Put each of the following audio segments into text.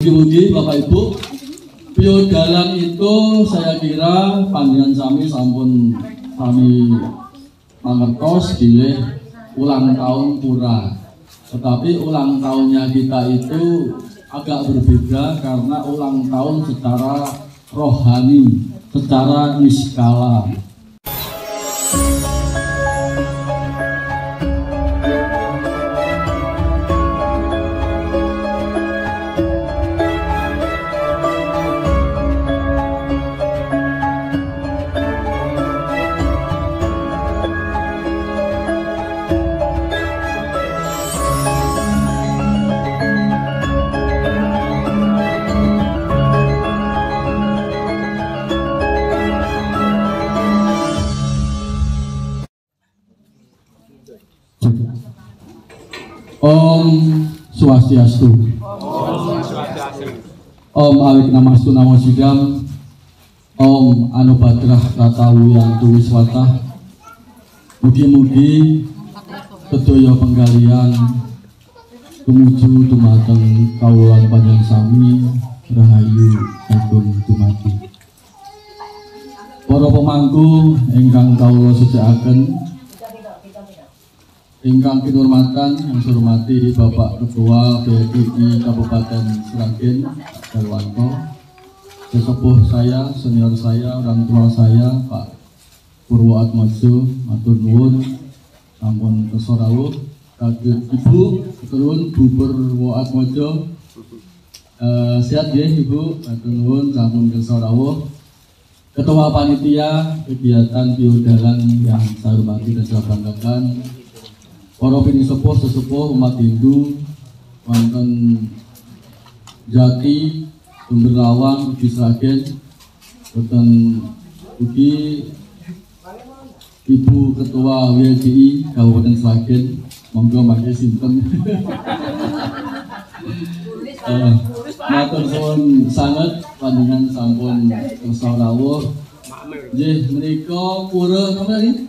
Mugi-mugi Bapak Ibu, piodalan itu saya kira panjenengan sami sampun kami mangertos bilih ulang tahun pura. Tetapi ulang tahunnya kita itu agak berbeda karena ulang tahun secara rohani, secara niskala. Om Swastiastu. Om Awik Namastu Namo Sidam. Om Anubadrah Ratawu yang tulis watah. Mugi-mugi sedaya penggalian tumuju dumateng kawulan panjenengan sami rahayu sagung dumadi. Para pemangku ingkang kawula sedhaaken, ingkang kinurmatan yang saya hormati Bapak Ketua BPI Kabupaten Sragen, Pak Darwanto, sesepuh saya, senior saya, orang tua saya, Pak Purwoatmojo, matur nuwun, sampun kersa rawuh, kagem Ibu Keturun Bu Purwoatmojo, sehat nggih Ibu, matur nuwun, sampun kersa rawuh. Ketua Panitia Kegiatan Piodalan yang saya hormati dan saya banggakan, para pinisepuh sesepuh umat Hindu wonten Jati, Sumber Lawang, ugi Sragen, wonten ugi Ibu Ketua WLDI Kabupaten Sragen, monggo mangke sinten. Matur suwun sanget panjenengan sampun kersa rawuh. Nggih menika pura napa iki?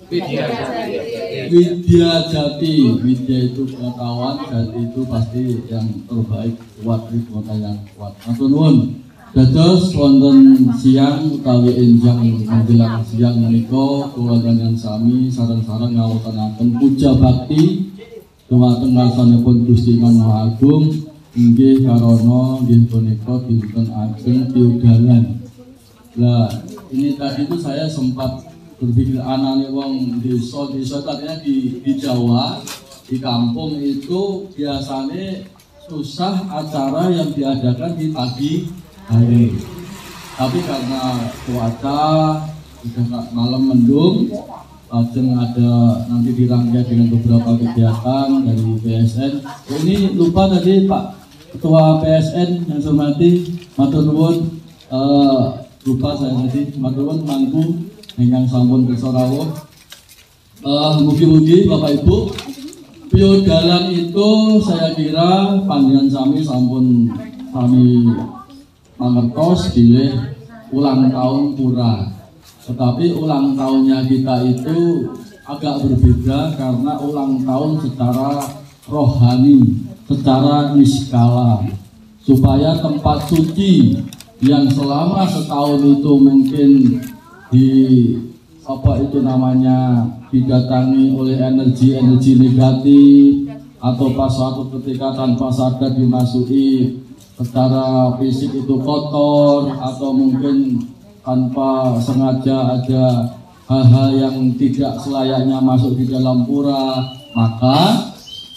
Widya Jati. Widya itu pengetahuan, Jati itu pasti yang terbaik, kuat, kota yang kuat. Matur nuwun. Dados wonten siang utawi enjang menjelang siang menika kula panjenengan sami sareng-sareng ngawontenaken puja bakti dumateng ngarsanipun Gusti Maha Agung inggih karana nggih punika dinten ageng piodalan. Lah, ini tadi itu saya sempat berpikir anane wong desa tadinya di Jawa, di kampung itu biasanya susah acara yang diadakan di pagi hari. Tapi karena cuaca sudah malam mendung, lajeng ada nanti dirangkai dengan beberapa kegiatan dari PSN. Ini lupa tadi Pak Ketua PSN yang saya hormati, matur nuwun, lupa saya tadi, matur nuwun mangku ingkang sampun kersa rawuh. Mugi-mugi Bapak Ibu, piodalan itu saya kira panjenengan sami sampun kami mangertos bilih ulang tahun pura. Tetapi ulang tahunnya kita itu agak berbeda karena ulang tahun secara rohani, secara niskala, supaya tempat suci yang selama setahun itu mungkin didatangi oleh energi negatif, atau pas suatu ketika tanpa sadar dimasuki secara fisik itu kotor, atau mungkin tanpa sengaja ada hal-hal yang tidak selayaknya masuk di dalam pura. Maka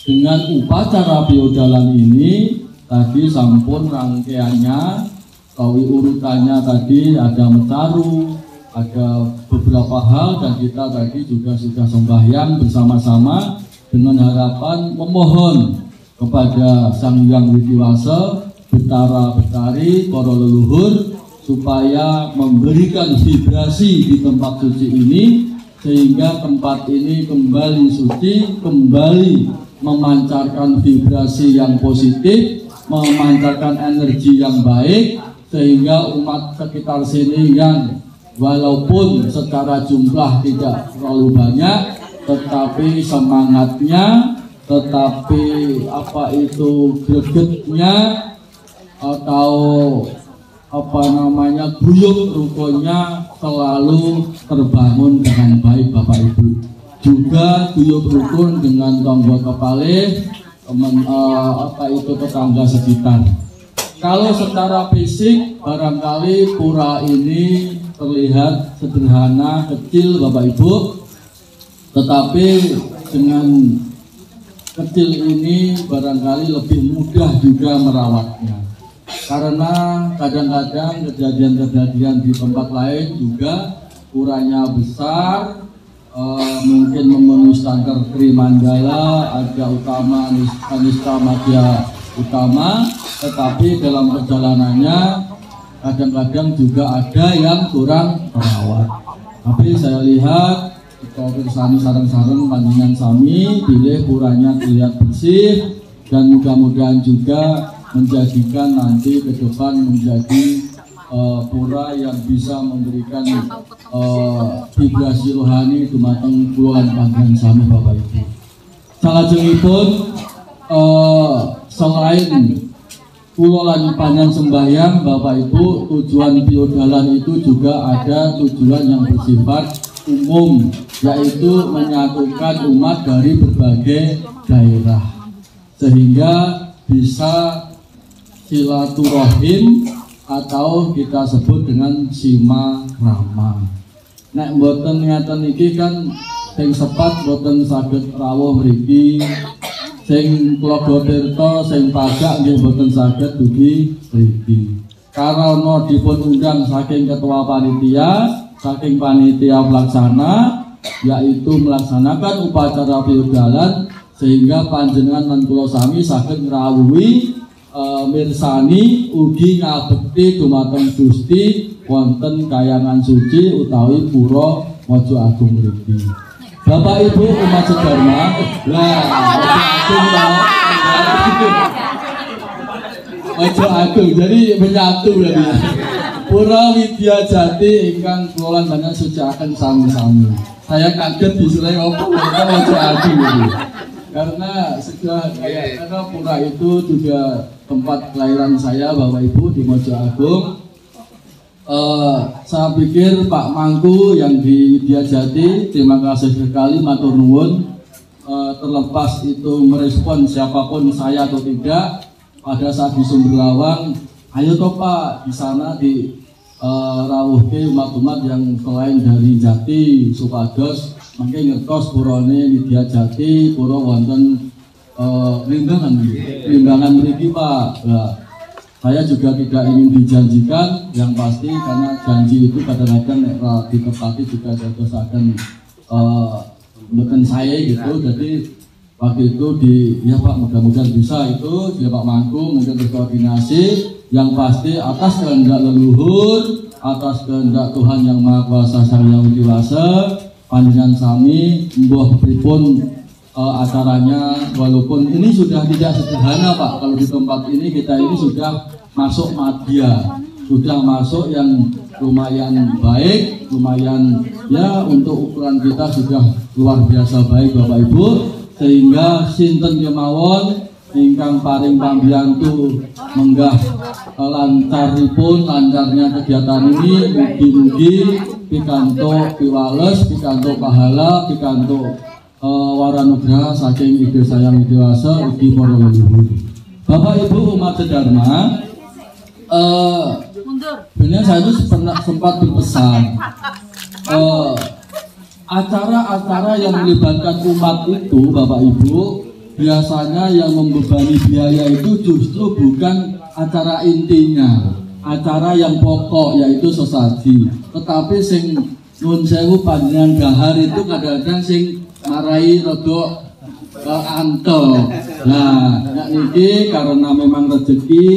dengan upacara piodalan ini tadi sampun rangkaiannya, kawi urutannya tadi ada metaru, ada beberapa hal, dan kita tadi juga sudah sembahyang bersama-sama dengan harapan memohon kepada Sang Hyang Widiwasa, Betara Betari, para leluhur, supaya memberikan vibrasi di tempat suci ini sehingga tempat ini kembali suci, kembali memancarkan vibrasi yang positif, memancarkan energi yang baik, sehingga umat sekitar sini yang walaupun secara jumlah tidak terlalu banyak, tetapi semangatnya, tetapi apa itu gregetnya, atau apa namanya guyub rukunnya selalu terbangun dengan baik Bapak Ibu. Juga guyub rukun dengan tonggo kepalih, tetangga sekitar. Kalau secara fisik barangkali pura ini terlihat sederhana, kecil Bapak Ibu, tetapi dengan kecil ini barangkali lebih mudah juga merawatnya. Karena kadang-kadang kejadian-kejadian di tempat lain juga puranya besar, mungkin memenuhi standar Trimandala, Arja Utama, Kanista Madya Utama, tetapi dalam perjalanannya kadang-kadang juga ada yang kurang terawat. Tapi saya lihat kalau kersani sarang-sarang panjenengan sami pilih puranya terlihat bersih dan mudah-mudahan juga menjadikan nanti ke depan menjadi pura yang bisa memberikan vibrasi rohani dumateng kula lan panjenengan sami Bapak Ibu. Salajengipun selain kula lan panjenengan sembahyang Bapak Ibu, tujuan biodalan itu juga ada tujuan yang bersifat umum, yaitu menyatukan umat dari berbagai daerah sehingga bisa silaturahim atau kita sebut dengan simarama. Nek mboten ngeten iki kan sing sepat mboten saged rawuh mriki, sing Tlaga Tirta sing pagak nggih mboten saged dugi mriki. Karena dipun undang saking ketua panitia, saking panitia pelaksana, yaitu melaksanakan upacara biodalan sehingga panjenengan lan kula sami saged ngrawuhi mirsani ugi ngabekti dumateng Gusti wonten Kahyangan Suci utawi Pura Mojo Agung mriki. Bapak Ibu umat sedharma, Mojo Agung jadi menyatu berarti. Pura Widya Jati ingkang kula panjenengan suciaken sami-sami. Saya kaget disurai opo Mojo Agung gitu. Karena karena pura itu juga tempat kelahiran saya Bapak Ibu di Mojo Agung. Saya pikir Pak Mangku yang di Widya Jati, terima kasih sekali, matur nuwun. Terlepas itu merespon siapapun saya atau tidak, pada saat di Sumberlawang, ayo toh Pak di sana di rawuhke umat-umat yang selain dari Jati supados mangke ngertos purane Widya Jati pura wonten limbangan mriki Pak. Nah, saya juga tidak ingin dijanjikan yang pasti karena janji itu kadang-kadang nek ditepati juga dadosaken mboten saya gitu. Jadi waktu itu ya Pak mudah-mudahan bisa itu ya Pak Mangku mungkin berkoordinasi. Yang pasti atas kehendak leluhur, atas kehendak Tuhan yang Maha Kuasa Sang Hyang Widi Wasa, panjenengan sami mbuh pripun acaranya, walaupun ini sudah tidak sederhana Pak. Kalau di tempat ini kita ini sudah masuk madya, sudah masuk yang lumayan baik, lumayan ya untuk ukuran kita sudah luar biasa baik Bapak Ibu, sehingga sinten kemawon ingkang paring pambiyantu menggah lancarnya kegiatan ini, mugi-mugi pikantuk piwales, pikantuk pahala, pikantuk waranugraha saking Ide Sayang Widi Wasa ugi para leluhur. Bapak Ibu umat sedharma, benar saya itu sempat berpesan acara-acara yang melibatkan umat itu Bapak Ibu biasanya yang membebani biaya itu justru bukan acara intinya, acara yang pokok yaitu sesaji, tetapi sing nun sewu panjenengan dahar itu kadang-kadang sing marai rada antel. Nah, niki karena memang rezeki,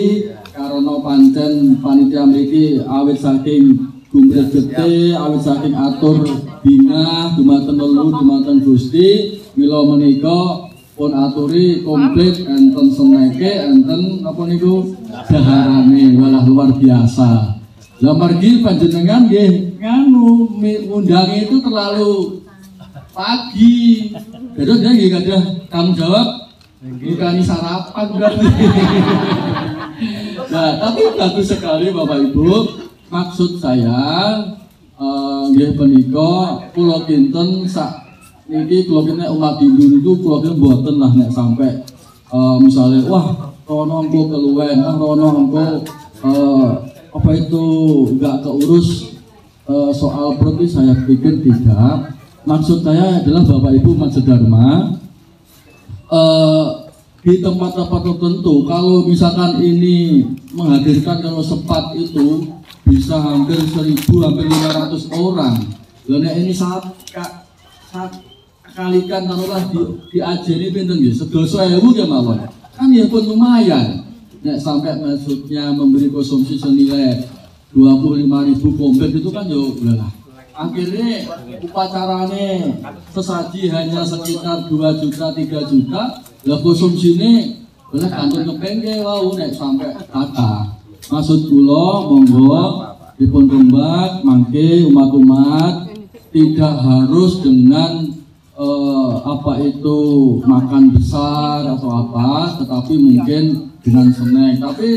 karena pancen panitia mriki awit saking gumregete, awit saking atur bingah dumateng leluhur dumateng Gusti, mila menika pun aturi komplit enten seneke enten apa niku daharane walah luar biasa. Lah margi panjenengan nggih nganu undange itu terlalu pagi. Jadi dia nggih gadah tanggung jawab ngikani sarapan berarti. Nah, tapi bagus sekali Bapak Ibu. Maksud saya nggih punika kula kinten sak niki kula kene umat Hindu itu kula kene mboten lah nek sampai misalnya wah rono engko keluwen, rono engko apa itu enggak keurus soal perut. Saya pikir tidak. Maksud saya adalah Bapak Ibu umat sedharma, di tempat-tempat tertentu kalau misalkan ini menghadirkan kalau sepat itu bisa hampir 1.000 hampir 500 orang. Lalu ini saat kalikan taruhlah di Ajeni pinten nggih 11.000 ya mawon. Kan ya pun lumayan. Nek sampai maksudnya memberi konsumsi senilai 25.000 kompet itu kan yo lah. Akhirnya upacarane sesaji hanya sekitar 2 juta 3 juta. Lah konsumsine oleh kantong kepengke wau nek sampai kata. Maksud kula monggo dipun rembak mangke umat-umat tidak harus dengan apa itu makan besar atau apa, tetapi mungkin dengan snack. Tapi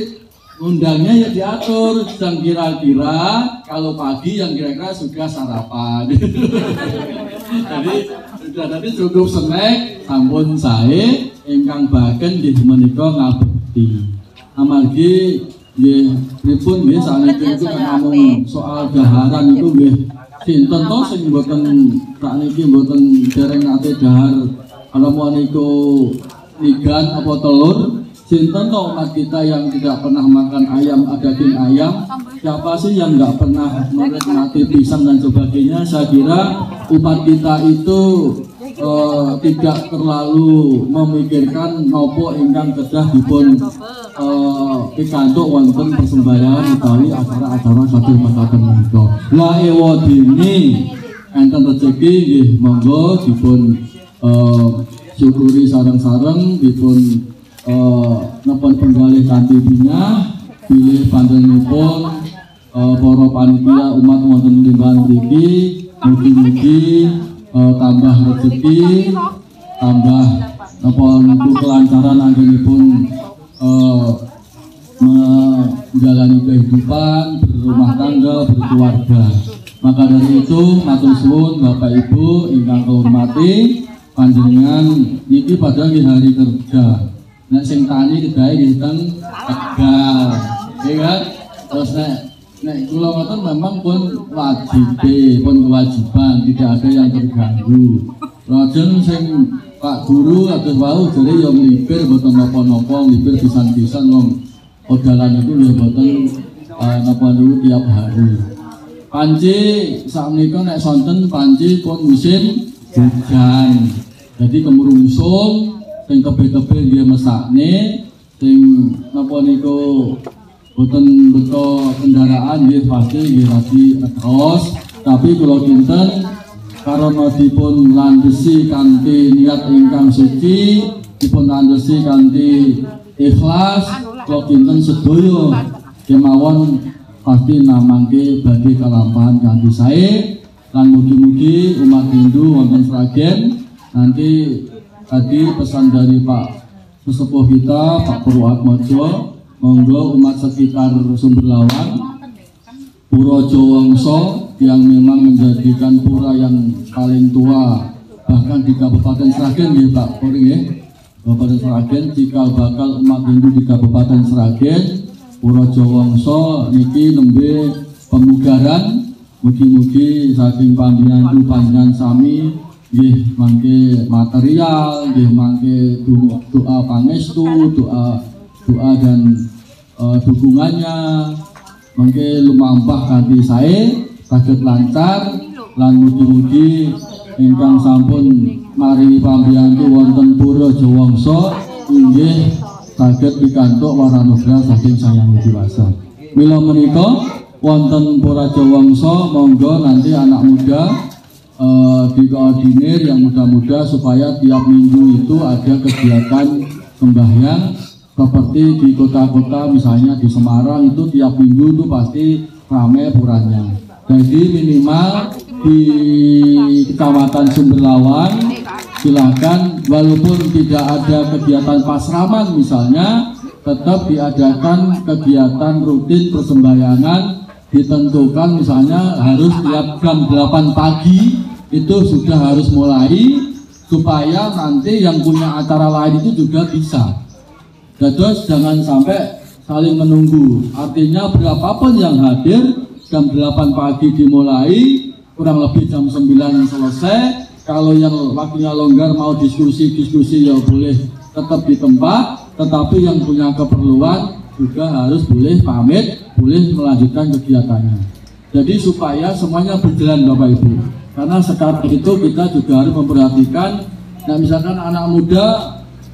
undangnya ya diatur, yang kira-kira kalau pagi yang kira-kira sudah sarapan. Jadi sudah tadi cukup snack, sampun sae ingkang baken nggih menika ngabekti. Amargi nggih pripun nggih sakniki itu kan ngomong soal daharan itu nggih sinten to sing mboten sakniki mboten dereng nate dahar kalau menika igan apa telur. Sinten to umat kita yang tidak pernah makan ayam, daging ayam? Siapa sih yang nggak pernah menikmati pisang dan sebagainya? Saya kira umat kita itu tidak terlalu memikirkan nopo ingkang kedah dipun pikantuk wonten persembahyaan utawi acara-acara saking mekaten menika. La ewadene enten rezeki nggih monggo dipun syukuri sareng-sareng dipun nepon penggalih kanthi bina pilih panjenenganipun para panitia umat wonten lingkungan mriki mugi-mugi tambah rezeki tambah napa niku kelancaran anggenipun menjalani kehidupan berumah tangga berkeluarga. Maka dari itu matur suwun Bapak Ibu ingkang kehormati panjenengan niki padahal hari kerja. Nek sing tani kedae nggih teng Tegal. Nggih kan? Terus nek kula ngoten memang pun kewajiban, tidak ada yang terganggu. Lajeng sing Pak Guru atus wau jare yo nglipir mboten napa-napa, nglipir pisan-pisan wong odalan itu nggih mboten napa niku tiap hari. Panci sakmenika nek sonten panci pun musim hujan. Jadi kemrungsung sing kebe-kebe nggih mesakne, sing napa niku boten beto kendaraan nggih pasti nggih lagi terus. Tapi kula kinten karena dipun landhesi kanthi niat ingkang suci, dipun landhesi kanthi ikhlas, kula kinten sedaya kemawon pasti namangke badhe kalampahan kanthi sae. Lan mugi-mugi umat Hindu wonten Sragen nanti tadi pesan dari Pak Sesepuh kita Pak Purwoatmojo, monggo umat sekitar Sumberlawan, Pura Jawangsa yang memang menjadikan pura yang paling tua bahkan di Kabupaten Sragen ya Pak Puri ya, Kabupaten Sragen cikal bakal umat Hindu di Kabupaten Sragen, Pura Jawangsa niki nembe pemugaran. Mugi-mugi saking panjenengan panjenengan sami nggih mangke material, nggih mangke doa pangestu, doa dan dukungannya mangke lumampah kanthi sae saged lancar lan mugi-mugi ingkang sampun maringi pambiyantu wonten Pura Jawangsa inggih saged pikantuk waranugrah saking Sang Hyang Widi. Mila menika wonten Pura Jawangsa monggo nanti anak muda dikoordinir yang muda-muda supaya tiap minggu itu ada kegiatan sembahyang seperti di kota-kota misalnya di Semarang itu tiap minggu itu pasti ramai puranya. Jadi minimal di Kecamatan Sumberlawan silakan walaupun tidak ada kegiatan pasraman misalnya, tetap diadakan kegiatan rutin persembahyangan, ditentukan misalnya harus tiap jam 8 pagi itu sudah harus mulai, supaya nanti yang punya acara lain itu juga bisa. Terus jangan sampai saling menunggu, artinya berapapun yang hadir, jam 8 pagi dimulai, kurang lebih jam 9 selesai. Kalau yang waktunya longgar mau diskusi ya boleh tetap di tempat, tetapi yang punya keperluan juga harus boleh pamit, boleh melanjutkan kegiatannya. Jadi supaya semuanya berjalan Bapak Ibu. Karena sekarang itu kita juga harus memperhatikan, nah misalkan anak muda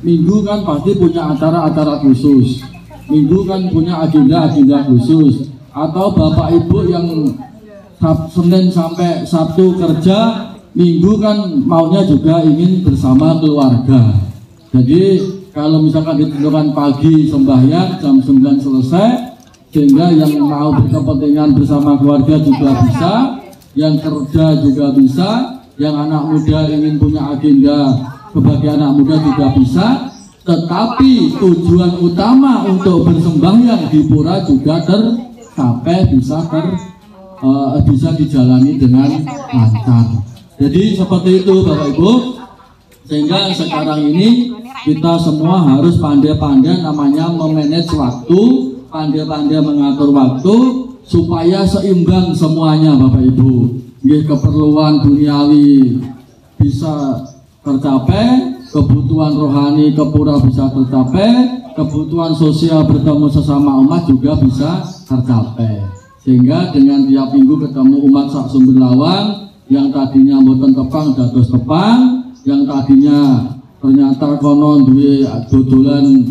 minggu kan pasti punya acara-acara khusus, minggu kan punya agenda-agenda khusus, atau Bapak Ibu yang Senin sampai Sabtu kerja, Minggu kan maunya juga ingin bersama keluarga. Jadi kalau misalkan ditentukan pagi sembahyang jam 9 selesai, sehingga yang mau berkepentingan bersama keluarga juga bisa, yang kerja juga bisa, yang anak muda ingin punya agenda sebagai anak muda juga bisa. Tetapi tujuan utama untuk bersembahyang di pura juga tercapai, bisa dijalani dengan lancar. Jadi seperti itu Bapak Ibu, sehingga sekarang ini kita semua harus pandai-pandai namanya memanage waktu, pandai-pandai mengatur waktu supaya seimbang semuanya Bapak Ibu. Keperluan duniawi bisa tercapai, kebutuhan rohani ke pura bisa tercapai, kebutuhan sosial bertemu sesama umat juga bisa tercapai. Sehingga dengan tiap minggu ketemu umat sak Sumber Lawang, yang tadinya mboten tepang dados tepang, yang tadinya ternyata konon duwe dodolan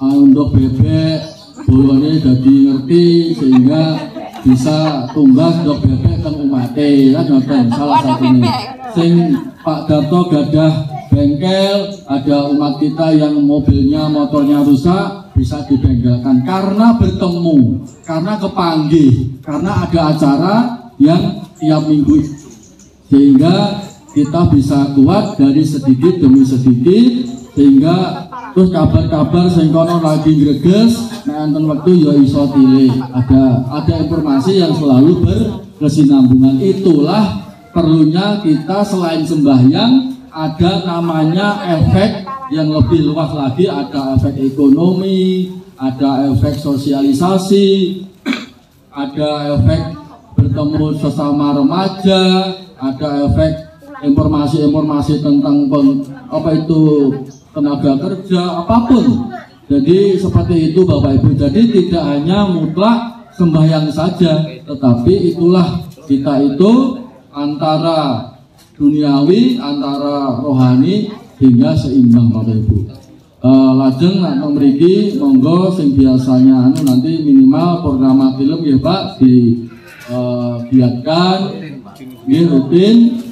untuk bebek, bolone dadi ngerti sehingga bisa tumbas ndok bebek teng umate kan ngoten salah satunya. Sing Pak Darto gadah bengkel, ada umat kita yang mobilnya motornya rusak bisa dibengkelkan karena bertemu, karena kepanggih, karena ada acara yang tiap minggu, sehingga kita bisa kuat dari sedikit demi sedikit, sehingga terus kabar-kabar sing kono lagi greges nek enten wektu ya iso tilih, ada informasi yang selalu berkesinambungan. Itulah perlunya kita selain sembahyang ada namanya efek yang lebih luas lagi, ada efek ekonomi, ada efek sosialisasi, ada efek bertemu sesama remaja, ada efek informasi-informasi tentang tenaga kerja, apapun. Jadi seperti itu Bapak Ibu. Jadi tidak hanya mutlak sembahyang saja, tetapi itulah kita itu antara duniawi, antara rohani hingga seimbang Bapak Ibu. Lajeng nak mriki monggo sing biasanya nanti minimal program film ya Pak digiatkan rutin.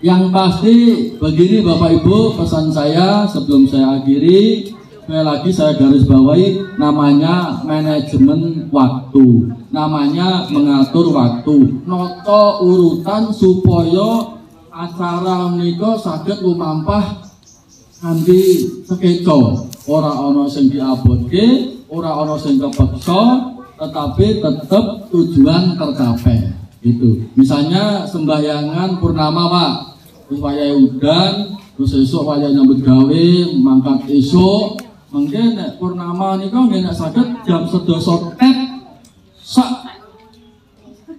Yang pasti begini Bapak Ibu, pesan saya sebelum saya akhiri, sekali lagi saya garis bawahi, namanya manajemen waktu, namanya mengatur waktu, noto urutan supaya acara menika saged lumampah kanthi sekeco, ora ana sing diabotke, ora ana sing kepeksa, tetapi tetap tujuan tercapai. Gitu. Misalnya sembahyangan purnama Pak, terus wayah udan, terus esok wayah nyambut gawe, mangkat esok, mungkin purnama nika nggih nek saged jam 11 sak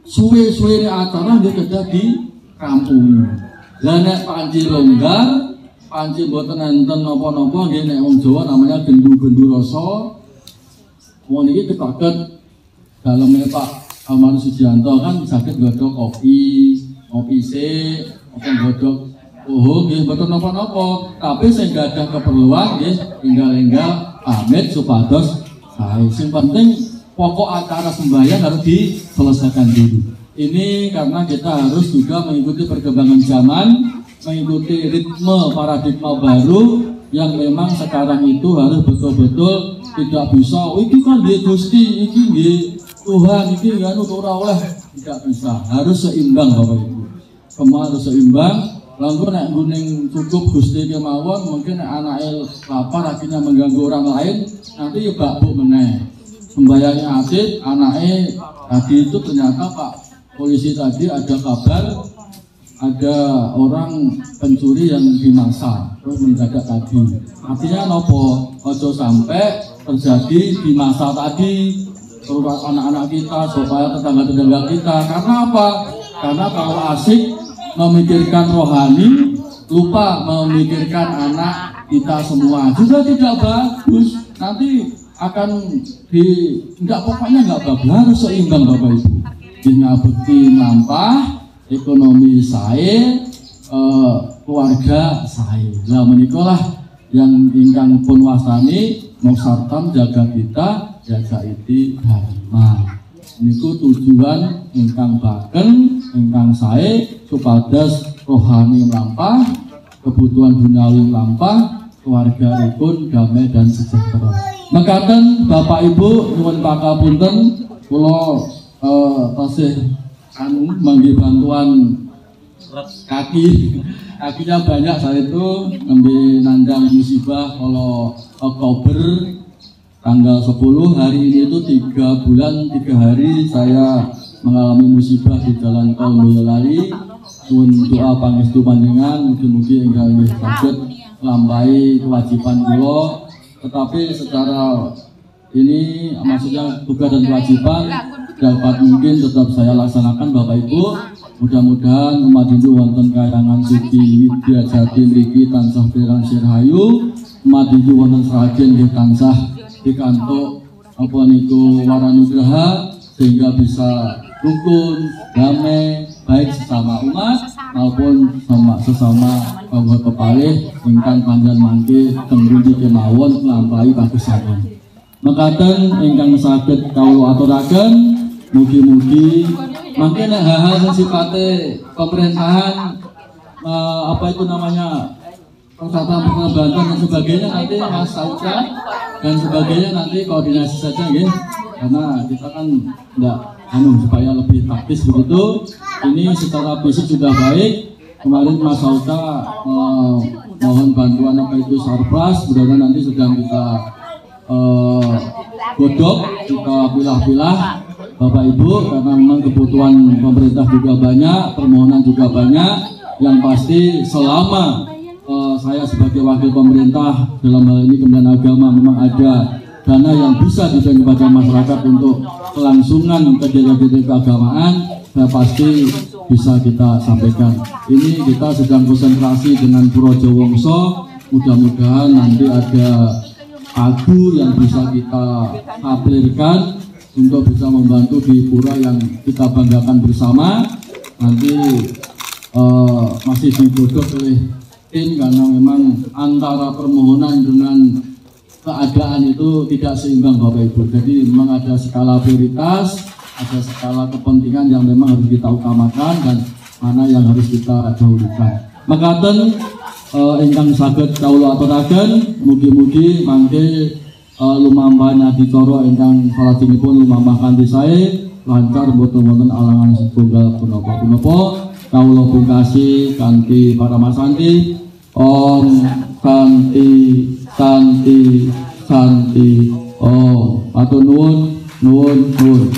suwe-suwe acara nggih kedah di kampung. Lah nek panci longgar, panci mboten enten napa-napa nggih nek wong Jawa namanya gendu-gendu rasa. Wong niki ketaket daleme Pak Almarhum Sujianto kan sakit godhog kopi sik, godhog nggih mboten napa-napa, tapi sing gadah keperluan nggih tinggal-tinggal pamit supados sae. Sing penting pokok acara sembahyang harus diselesaikan dulu. Ini karena kita harus juga mengikuti perkembangan zaman, mengikuti ritme paradigma baru yang memang sekarang itu harus betul-betul tidak bisa. Iki kan nggih Gusti, iki nggih Tuhan, ini kan ora oleh, tidak bisa, harus seimbang Bapak Ibu. Semua harus seimbang, Lalu nek gunung cukup Gusti kemawon, mungkin anaknya lapar akhirnya mengganggu orang lain, nanti ya bakbuk meneh. Sembayangnya adit, anaknya tadi itu ternyata Pak polisi tadi ada kabar ada orang pencuri yang dimasa terus mendadak tadi. Artinya nopo ojo sampai terjadi di masa tadi terus anak-anak kita supaya tetangga-tetangga kita. Karena apa? Karena kalau asik memikirkan rohani, lupa memikirkan anak kita semua juga tidak bagus. Nanti akan pokoknya nggak bagus, harus seimbang Bapak Ibu. Ngabekti mlampah, ekonomi saya, keluarga saya. Lah menikolah yang ingkang pun wastani moksartam jaga kita, jaga iti dharma. Niku tujuan ingkang baken, ingkang saya supados rohani mlampah, kebutuhan duniawi mlampah, keluarga rukun, damai dan sejahtera. Mekaten Bapak Ibu nyuwun pangapunten kula tasih manggih bantuan kakinya banyak. Saya itu ngambil nandang musibah kalau Oktober tanggal 10 hari ini itu 3 bulan 3 hari saya mengalami musibah di jalan tol Boyolali. Nyuwun doa pangestu panjenengan mugi-mugi enggal saged nglampahi kewajiban kula. Tetapi secara ini maksudnya tugas dan kewajiban dapat mungkin tetap saya laksanakan Bapak Ibu. Mudah-mudahan umat Hindu wonten kayangan suci Widya Jati mriki tansah pirang sirhayu, umat Hindu wonten sragen nggih tansah pikantuk apa niku waranugraha sehingga bisa rukun, damai, baik sesama umat maupun sesama kaum kepalih ingkang panjang mangke temriki kemawon nglampahi pagesangan. Mekaten ingkang saged kawula aturaken mugi-mugi mangke nek hal-hal sing sifate pemerintahan apa itu namanya persatuan Banten dan sebagainya nanti Mas Sauca dan sebagainya nanti koordinasi saja nggih. Karena kita kan enggak supaya lebih taktis begitu. Ini secara fisik sudah baik. Kemarin Mas Sauca mohon bantuan apa itu sarpras, mudah-mudahan nanti sedang kita godok, kita pilah-pilah Bapak Ibu, karena memang kebutuhan pemerintah juga banyak, permohonan juga banyak. Yang pasti selama saya sebagai wakil pemerintah dalam hal ini Kementerian Agama memang ada dana yang bisa diberikan kepada masyarakat untuk kelangsungan kegiatan keagamaan, saya pasti bisa kita sampaikan. Ini kita sedang konsentrasi dengan Puro Jawongso, mudah-mudahan nanti ada pagu yang bisa kita aplikasikan untuk bisa membantu di pura yang kita banggakan bersama. Nanti masih digodok oleh tim karena memang antara permohonan dengan keadaan itu tidak seimbang Bapak Ibu. Jadi memang ada skala prioritas, ada skala kepentingan yang memang harus kita utamakan dan mana yang harus kita dahulukan. Mekaten ingkang saged kawula aturaken mugi-mugi mangke lumampah adicara ingkang salajengipun lumampah kanthi sae lancar boten wonten alangan setunggal punapa-punapa. Kawula pungkasi kanthi paramasanti Om Santi Santi Santi. Oh, matur nuwun nuwun nuwun.